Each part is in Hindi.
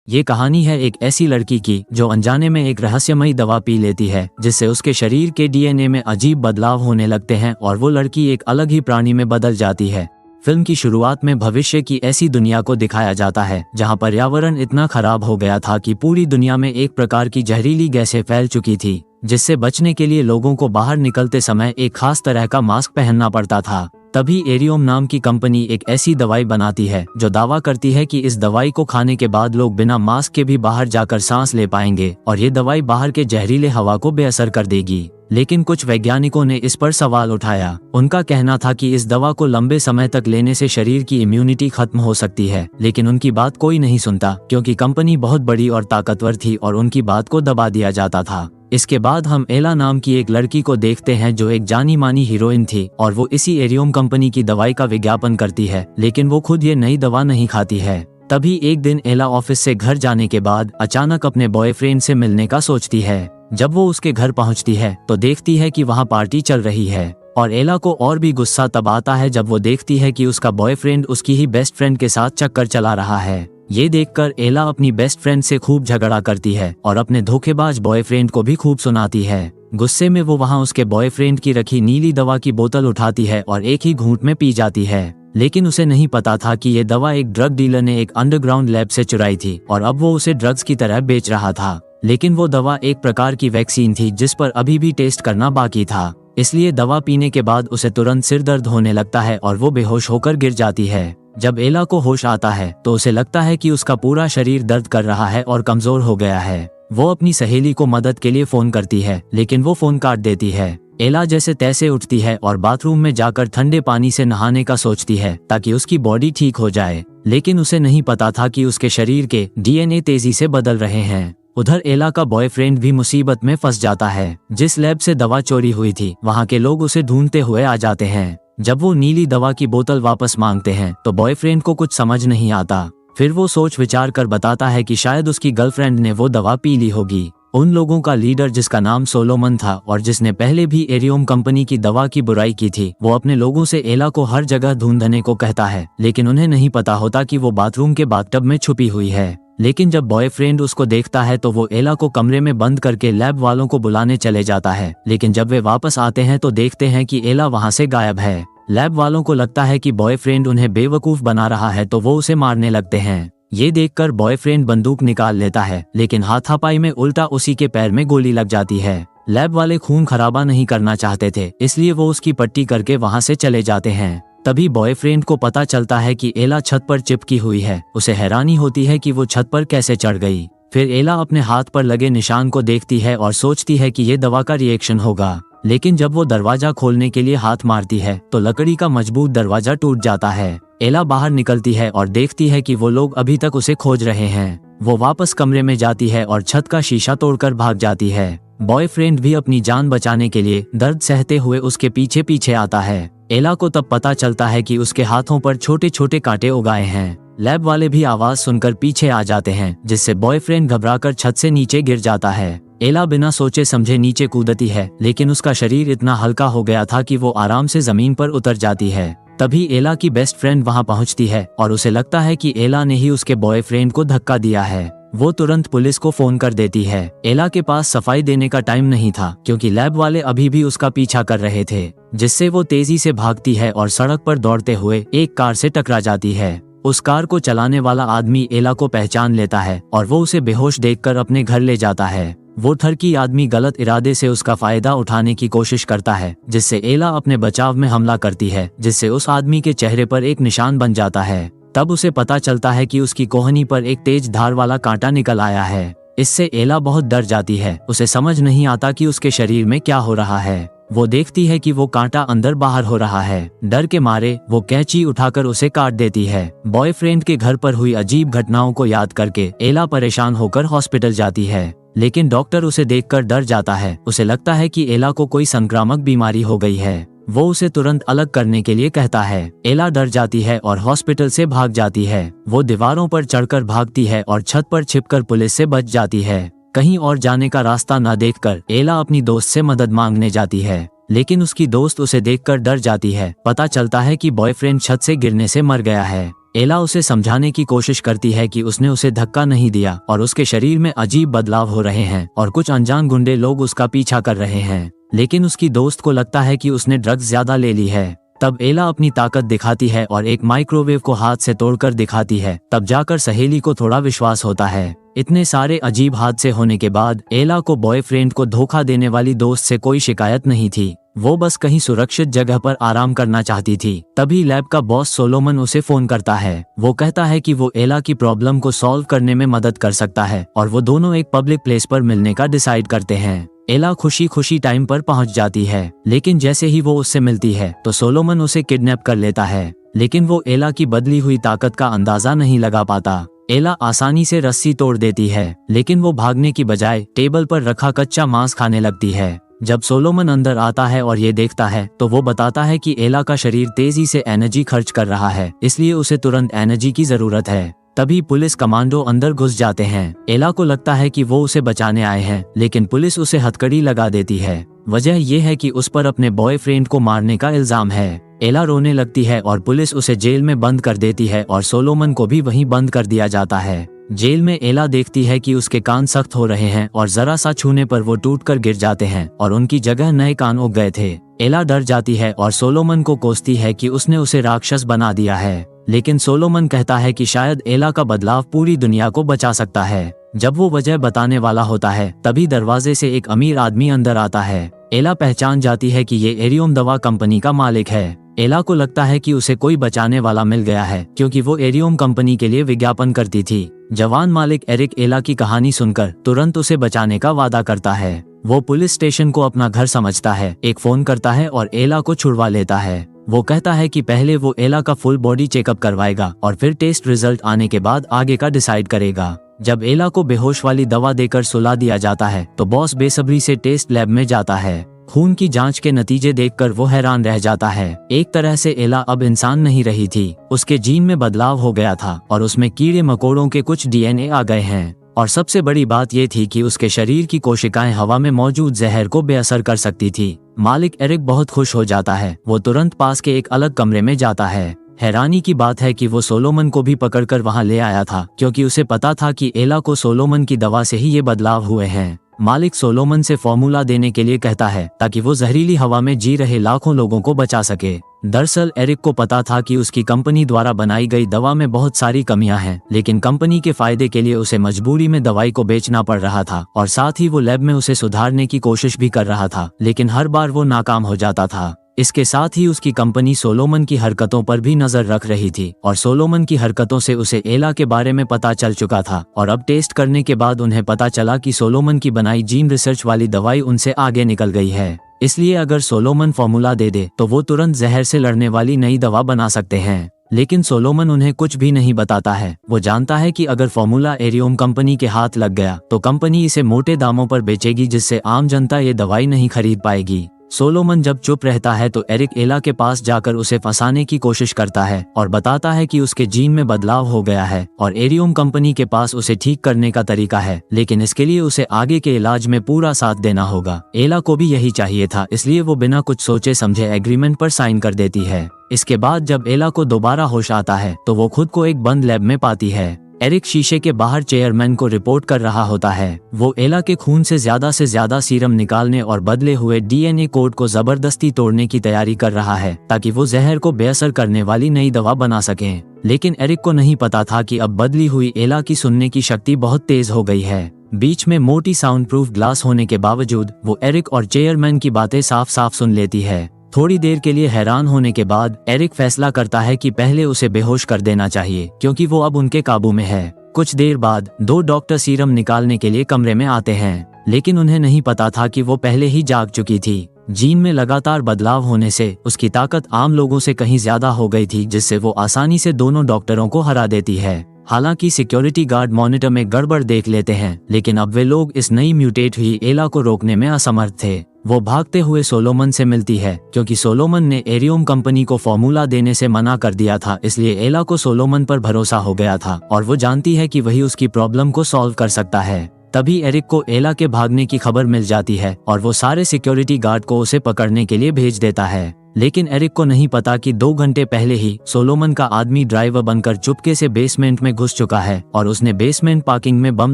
ये कहानी है एक ऐसी लड़की की जो अनजाने में एक रहस्यमयी दवा पी लेती है जिससे उसके शरीर के डीएनए में अजीब बदलाव होने लगते हैं और वो लड़की एक अलग ही प्राणी में बदल जाती है। फिल्म की शुरुआत में भविष्य की ऐसी दुनिया को दिखाया जाता है जहां पर्यावरण इतना खराब हो गया था कि पूरी दुनिया में एक प्रकार की जहरीली गैसें फैल चुकी थी, जिससे बचने के लिए लोगों को बाहर निकलते समय एक खास तरह का मास्क पहनना पड़ता था। तभी एरियम नाम की कंपनी एक ऐसी दवाई बनाती है जो दावा करती है कि इस दवाई को खाने के बाद लोग बिना मास्क के भी बाहर जाकर सांस ले पाएंगे और ये दवाई बाहर के जहरीले हवा को बेअसर कर देगी। लेकिन कुछ वैज्ञानिकों ने इस पर सवाल उठाया। उनका कहना था कि इस दवा को लंबे समय तक लेने से शरीर की इम्यूनिटी खत्म हो सकती है, लेकिन उनकी बात कोई नहीं सुनता क्योंकि कंपनी बहुत बड़ी और ताकतवर थी और उनकी बात को दबा दिया जाता था। इसके बाद हम एला नाम की एक लड़की को देखते हैं जो एक जानी मानी हीरोइन थी और वो इसी एरियम कंपनी की दवाई का विज्ञापन करती है, लेकिन वो खुद ये नई दवा नहीं खाती है। तभी एक दिन एला ऑफिस से घर जाने के बाद अचानक अपने बॉयफ्रेंड से मिलने का सोचती है। जब वो उसके घर पहुंचती है तो देखती है कि वहाँ पार्टी चल रही है और एला को और भी गुस्सा तब आता है जब वो देखती है कि उसका बॉयफ्रेंड उसकी ही बेस्ट फ्रेंड के साथ चक्कर चला रहा है। ये देखकर एला अपनी बेस्ट फ्रेंड से खूब झगड़ा करती है और अपने धोखेबाज बॉयफ्रेंड को भी खूब सुनाती है। गुस्से में वो वहाँ उसके बॉयफ्रेंड की रखी नीली दवा की बोतल उठाती है और एक ही घूंट में पी जाती है। लेकिन उसे नहीं पता था कि ये दवा एक ड्रग डीलर ने एक अंडरग्राउंड लैब से चुराई थी और अब वो उसे ड्रग्स की तरह बेच रहा था। लेकिन वो दवा एक प्रकार की वैक्सीन थी जिस पर अभी भी टेस्ट करना बाकी था, इसलिए दवा पीने के बाद उसे तुरंत सिर दर्द होने लगता है और वो बेहोश होकर गिर जाती है। जब एला को होश आता है तो उसे लगता है कि उसका पूरा शरीर दर्द कर रहा है और कमजोर हो गया है। वो अपनी सहेली को मदद के लिए फोन करती है, लेकिन वो फोन काट देती है। एला जैसे तैसे उठती है और बाथरूम में जाकर ठंडे पानी से नहाने का सोचती है ताकि उसकी बॉडी ठीक हो जाए, लेकिन उसे नहीं पता था कि उसके शरीर के डीएनए तेजी से बदल रहे हैं। उधर एला का बॉयफ्रेंड भी मुसीबत में फंस जाता है। जिस लैब से दवा चोरी हुई थी वहाँ के लोग उसे ढूंढते हुए आ जाते हैं। जब वो नीली दवा की बोतल वापस मांगते हैं तो बॉयफ्रेंड को कुछ समझ नहीं आता। फिर वो सोच विचार कर बताता है कि शायद उसकी गर्लफ्रेंड ने वो दवा पी ली होगी। उन लोगों का लीडर जिसका नाम सोलोमन था और जिसने पहले भी एरियम कंपनी की दवा की बुराई की थी, वो अपने लोगों से एला को हर जगह ढूंढने को कहता है, लेकिन उन्हें नहीं पता होता कि वो बाथरूम के बाथटब में छुपी हुई है। लेकिन जब बॉयफ्रेंड उसको देखता है तो वो एला को कमरे में बंद करके लैब वालों को बुलाने चले जाता है, लेकिन जब वे वापस आते हैं तो देखते हैं कि एला वहाँ से गायब है। लैब वालों को लगता है कि बॉयफ्रेंड उन्हें बेवकूफ बना रहा है तो वो उसे मारने लगते हैं। ये देखकर बॉयफ्रेंड बंदूक निकाल लेता है, लेकिन हाथापाई में उल्टा उसी के पैर में गोली लग जाती है। लैब वाले खून खराबा नहीं करना चाहते थे, इसलिए वो उसकी पट्टी करके वहाँ से चले जाते हैं। तभी बॉयफ्रेंड को पता चलता है कि एला छत पर चिपकी हुई है। उसे हैरानी होती है कि वो छत पर कैसे चढ़ गई। फिर एला अपने हाथ पर लगे निशान को देखती है और सोचती है कि ये दवा का रिएक्शन होगा, लेकिन जब वो दरवाजा खोलने के लिए हाथ मारती है तो लकड़ी का मजबूत दरवाजा टूट जाता है। एला बाहर निकलती है और देखती है कि वो लोग अभी तक उसे खोज रहे हैं। वो वापस कमरे में जाती है और छत का शीशा तोड़कर भाग जाती है। बॉयफ्रेंड भी अपनी जान बचाने के लिए दर्द सहते हुए उसके पीछे पीछे आता है। एला को तब पता चलता है कि उसके हाथों पर छोटे छोटे कांटे उगाए हैं। लैब वाले भी आवाज सुनकर पीछे आ जाते हैं, जिससे बॉयफ्रेंड घबराकर छत से नीचे गिर जाता है। एला बिना सोचे समझे नीचे कूदती है, लेकिन उसका शरीर इतना हल्का हो गया था कि वो आराम से जमीन पर उतर जाती है। तभी एला की बेस्ट फ्रेंड वहां पहुंचती है और उसे लगता है कि एला ने ही उसके बॉयफ्रेंड को धक्का दिया है। वो तुरंत पुलिस को फोन कर देती है। एला के पास सफाई देने का टाइम नहीं था क्योंकि लैब वाले अभी भी उसका पीछा कर रहे थे, जिससे वो तेजी से भागती है और सड़क पर दौड़ते हुए एक कार से टकरा जाती है। उस कार को चलाने वाला आदमी एला को पहचान लेता है और वो उसे बेहोश देखकर अपने घर ले जाता है। वो ठरकी आदमी गलत इरादे से उसका फायदा उठाने की कोशिश करता है, जिससे एला अपने बचाव में हमला करती है, जिससे उस आदमी के चेहरे पर एक निशान बन जाता है। तब उसे पता चलता है कि उसकी कोहनी पर एक तेज धार वाला कांटा निकल आया है। इससे एला बहुत डर जाती है। उसे समझ नहीं आता कि उसके शरीर में क्या हो रहा है। वो देखती है कि वो कांटा अंदर बाहर हो रहा है। डर के मारे वो कैंची उठाकर उसे काट देती है। बॉयफ्रेंड के घर पर हुई अजीब घटनाओं को याद करके एला परेशान होकर हॉस्पिटल जाती है, लेकिन डॉक्टर उसे देखकर डर जाता है। उसे लगता है कि एला को कोई संक्रामक बीमारी हो गई है। वो उसे तुरंत अलग करने के लिए कहता है। एला डर जाती है और हॉस्पिटल से भाग जाती है। वो दीवारों पर चढ़कर भागती है और छत पर छिपकर पुलिस से बच जाती है। कहीं और जाने का रास्ता न देखकर एला अपनी दोस्त से मदद मांगने जाती है, लेकिन उसकी दोस्त उसे देखकर डर जाती है। पता चलता है कि बॉयफ्रेंड छत से गिरने से मर गया है। एला उसे समझाने की कोशिश करती है कि उसने उसे धक्का नहीं दिया और उसके शरीर में अजीब बदलाव हो रहे हैं और कुछ अनजान गुंडे लोग उसका पीछा कर रहे हैं। लेकिन उसकी दोस्त को लगता है कि उसने ड्रग्स ज्यादा ले ली है। तब एला अपनी ताकत दिखाती है और एक माइक्रोवेव को हाथ से तोड़कर दिखाती है। तब जाकर सहेली को थोड़ा विश्वास होता है। इतने सारे अजीब हादसे होने के बाद एला को बॉयफ्रेंड को धोखा देने वाली दोस्त से कोई शिकायत नहीं थी। वो बस कहीं सुरक्षित जगह पर आराम करना चाहती थी। तभी लैब का बॉस सोलोमन उसे फोन करता है। वो कहता है कि वो एला की प्रॉब्लम को सॉल्व करने में मदद कर सकता है और वो दोनों एक पब्लिक प्लेस पर मिलने का डिसाइड करते हैं। एला खुशी खुशी टाइम पर पहुंच जाती है, लेकिन जैसे ही वो उससे मिलती है तो सोलोमन उसे किडनैप कर लेता है। लेकिन वो एला की बदली हुई ताकत का अंदाजा नहीं लगा पाता। एला आसानी से रस्सी तोड़ देती है, लेकिन वो भागने की बजाय टेबल पर रखा कच्चा मांस खाने लगती है। जब सोलोमन अंदर आता है और ये देखता है तो वो बताता है कि एला का शरीर तेजी से एनर्जी खर्च कर रहा है, इसलिए उसे तुरंत एनर्जी की जरूरत है। तभी पुलिस कमांडो अंदर घुस जाते हैं। एला को लगता है कि वो उसे बचाने आए हैं, लेकिन पुलिस उसे हथकड़ी लगा देती है। वजह यह है कि उस पर अपने बॉयफ्रेंड को मारने का इल्जाम है। एला रोने लगती है और पुलिस उसे जेल में बंद कर देती है और सोलोमन को भी वहीं बंद कर दिया जाता है। जेल में एला देखती है कि उसके कान सख्त हो रहे हैं और जरा सा छूने पर वो टूटकर गिर जाते हैं और उनकी जगह नए कान उग गए थे। एला डर जाती है और सोलोमन को कोसती है कि उसने उसे राक्षस बना दिया है, लेकिन सोलोमन कहता है कि शायद एला का बदलाव पूरी दुनिया को बचा सकता है। जब वो वजह बताने वाला होता है तभी दरवाजे से एक अमीर आदमी अंदर आता है। एला पहचान जाती है कि ये एरियम दवा कंपनी का मालिक है। एला को लगता है कि उसे कोई बचाने वाला मिल गया है, क्योंकि वो एरियम कंपनी के लिए विज्ञापन करती थी। जवान मालिक एरिक एला की कहानी सुनकर तुरंत उसे बचाने का वादा करता है। वो पुलिस स्टेशन को अपना घर समझता है, एक फोन करता है और एला को छुड़वा लेता है। वो कहता है कि पहले वो एला का फुल बॉडी चेकअप करवाएगा और फिर टेस्ट रिजल्ट आने के बाद आगे का डिसाइड करेगा। जब एला को बेहोश वाली दवा देकर सुला दिया जाता है तो बॉस बेसब्री से टेस्ट लैब में जाता है। खून की जांच के नतीजे देखकर वो हैरान रह जाता है। एक तरह से एला अब इंसान नहीं रही थी, उसके जीन में बदलाव हो गया था और उसमें कीड़े मकोड़ों के कुछ डीएनए आ गए हैं। और सबसे बड़ी बात ये थी कि उसके शरीर की कोशिकाएं हवा में मौजूद जहर को बेअसर कर सकती थी। मालिक एरिक बहुत खुश हो जाता है। वो तुरंत पास के एक अलग कमरे में जाता है। हैरानी की बात है कि वो सोलोमन को भी पकड़कर वहां ले आया था, क्योंकि उसे पता था कि एला को सोलोमन की दवा से ही ये बदलाव हुए हैं। मालिक सोलोमन से फॉर्मूला देने के लिए कहता है ताकि वो जहरीली हवा में जी रहे लाखों लोगों को बचा सके। दरअसल एरिक को पता था कि उसकी कंपनी द्वारा बनाई गई दवा में बहुत सारी कमियां हैं, लेकिन कंपनी के फायदे के लिए उसे मजबूरी में दवाई को बेचना पड़ रहा था और साथ ही वो लैब में उसे सुधारने की कोशिश भी कर रहा था, लेकिन हर बार वो नाकाम हो जाता था। इसके साथ ही उसकी कंपनी सोलोमन की हरकतों पर भी नजर रख रही थी और सोलोमन की हरकतों से उसे एला के बारे में पता चल चुका था और अब टेस्ट करने के बाद उन्हें पता चला कि सोलोमन की बनाई जीन रिसर्च वाली दवाई उनसे आगे निकल गई है। इसलिए अगर सोलोमन फॉर्मूला दे दे तो वो तुरंत जहर से लड़ने वाली नई दवा बना सकते हैं। लेकिन सोलोमन उन्हें कुछ भी नहीं बताता है। वो जानता है कि अगर फॉर्मूला एरियम कंपनी के हाथ लग गया तो कंपनी इसे मोटे दामों पर बेचेगी, जिससे आम जनता ये दवाई नहीं खरीद पाएगी। सोलोमन जब चुप रहता है तो एरिक एला के पास जाकर उसे फंसाने की कोशिश करता है और बताता है कि उसके जीन में बदलाव हो गया है और एरियम कंपनी के पास उसे ठीक करने का तरीका है, लेकिन इसके लिए उसे आगे के इलाज में पूरा साथ देना होगा। एला को भी यही चाहिए था, इसलिए वो बिना कुछ सोचे समझे एग्रीमेंट पर साइन कर देती है। इसके बाद जब एला को दोबारा होश आता है तो वो खुद को एक बंद लैब में पाती है। एरिक शीशे के बाहर चेयरमैन को रिपोर्ट कर रहा होता है। वो एला के खून से ज्यादा सीरम निकालने और बदले हुए डीएनए कोड को जबरदस्ती तोड़ने की तैयारी कर रहा है ताकि वो जहर को बेअसर करने वाली नई दवा बना सके। लेकिन एरिक को नहीं पता था कि अब बदली हुई एला की सुनने की शक्ति बहुत तेज हो गई है। बीच में मोटी साउंड प्रूफ ग्लास होने के बावजूद वो एरिक और चेयरमैन की बातें साफ साफ सुन लेती है। थोड़ी देर के लिए हैरान होने के बाद एरिक फैसला करता है कि पहले उसे बेहोश कर देना चाहिए, क्योंकि वो अब उनके काबू में है। कुछ देर बाद 2 डॉक्टर सीरम निकालने के लिए कमरे में आते हैं, लेकिन उन्हें नहीं पता था कि वो पहले ही जाग चुकी थी। जीन में लगातार बदलाव होने से उसकी ताकत आम लोगों से कहीं ज्यादा हो गई थी, जिससे वो आसानी से दोनों डॉक्टरों को हरा देती है। हालांकि सिक्योरिटी गार्ड मॉनिटर में गड़बड़ देख लेते हैं, लेकिन अब वे लोग इस नई म्यूटेट हुई एला को रोकने में असमर्थ थे। वो भागते हुए सोलोमन से मिलती है, क्योंकि सोलोमन ने एरियम कंपनी को फॉर्मूला देने से मना कर दिया था, इसलिए एला को सोलोमन पर भरोसा हो गया था और वो जानती है कि वही उसकी प्रॉब्लम को सॉल्व कर सकता है। तभी एरिक को एला के भागने की खबर मिल जाती है और वो सारे सिक्योरिटी गार्ड को उसे पकड़ने के लिए भेज देता है। लेकिन एरिक को नहीं पता कि 2 घंटे पहले ही सोलोमन का आदमी ड्राइवर बनकर चुपके से बेसमेंट में घुस चुका है और उसने बेसमेंट पार्किंग में बम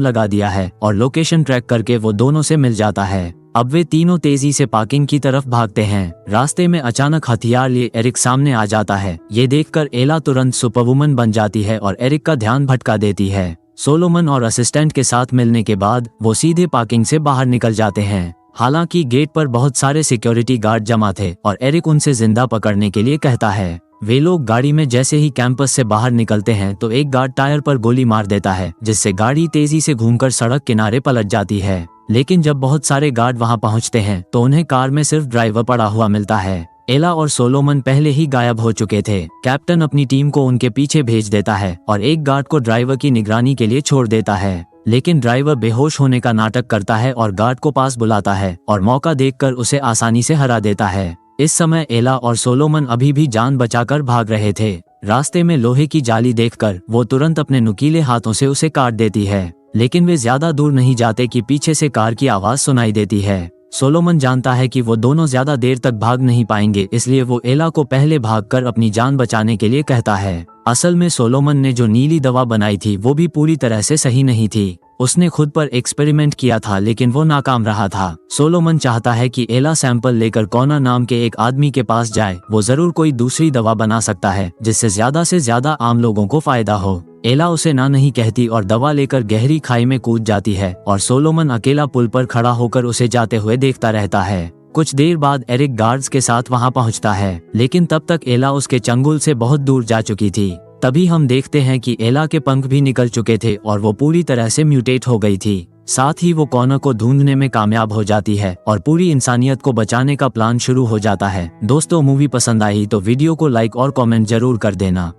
लगा दिया है और लोकेशन ट्रैक करके वो दोनों से मिल जाता है। अब वे तीनों तेजी से पार्किंग की तरफ भागते हैं। रास्ते में अचानक हथियार लिए एरिक सामने आ जाता है। ये देखकर एला तुरंत सुपरवुमन बन जाती है और एरिक का ध्यान भटका देती है। सोलोमन और असिस्टेंट के साथ मिलने के बाद वो सीधे पार्किंग से बाहर निकल जाते हैं। हालांकि गेट पर बहुत सारे सिक्योरिटी गार्ड जमा थे और एरिक उनसे जिंदा पकड़ने के लिए कहता है। वे लोग गाड़ी में जैसे ही कैंपस से बाहर निकलते हैं तो एक गार्ड टायर पर गोली मार देता है, जिससे गाड़ी तेजी से घूमकर सड़क किनारे पलट जाती है। लेकिन जब बहुत सारे गार्ड वहां पहुंचते हैं तो उन्हें कार में सिर्फ ड्राइवर पड़ा हुआ मिलता है। एला और सोलोमन पहले ही गायब हो चुके थे। कैप्टन अपनी टीम को उनके पीछे भेज देता है और एक गार्ड को ड्राइवर की निगरानी के लिए छोड़ देता है। लेकिन ड्राइवर बेहोश होने का नाटक करता है और गार्ड को पास बुलाता है और मौका देखकर उसे आसानी से हरा देता है। इस समय एला और सोलोमन अभी भी जान बचाकर भाग रहे थे। रास्ते में लोहे की जाली देखकर वो तुरंत अपने नुकीले हाथों से उसे काट देती है। लेकिन वे ज्यादा दूर नहीं जाते कि पीछे से कार की आवाज सुनाई देती है। सोलोमन जानता है कि वो दोनों ज्यादा देर तक भाग नहीं पाएंगे, इसलिए वो एला को पहले भागकर अपनी जान बचाने के लिए कहता है। असल में सोलोमन ने जो नीली दवा बनाई थी वो भी पूरी तरह से सही नहीं थी। उसने खुद पर एक्सपेरिमेंट किया था लेकिन वो नाकाम रहा था। सोलोमन चाहता है कि एला सैंपल लेकर कॉनर नाम के एक आदमी के पास जाए। वो जरूर कोई दूसरी दवा बना सकता है जिससे से ज्यादा आम लोगों को फायदा हो। एला उसे ना नहीं कहती और दवा लेकर गहरी खाई में कूद जाती है और सोलोमन अकेला पुल पर खड़ा होकर उसे जाते हुए देखता रहता है। कुछ देर बाद एरिक गार्ड्स के साथ वहां पहुंचता है, लेकिन तब तक एला उसके चंगुल से बहुत दूर जा चुकी थी। तभी हम देखते हैं कि एला के पंख भी निकल चुके थे और वो पूरी तरह से म्यूटेट हो गई थी। साथ ही वो कॉनर को ढूंढने में कामयाब हो जाती है और पूरी इंसानियत को बचाने का प्लान शुरू हो जाता है। दोस्तों, मूवी पसंद आई तो वीडियो को लाइक और कमेंट जरूर कर देना।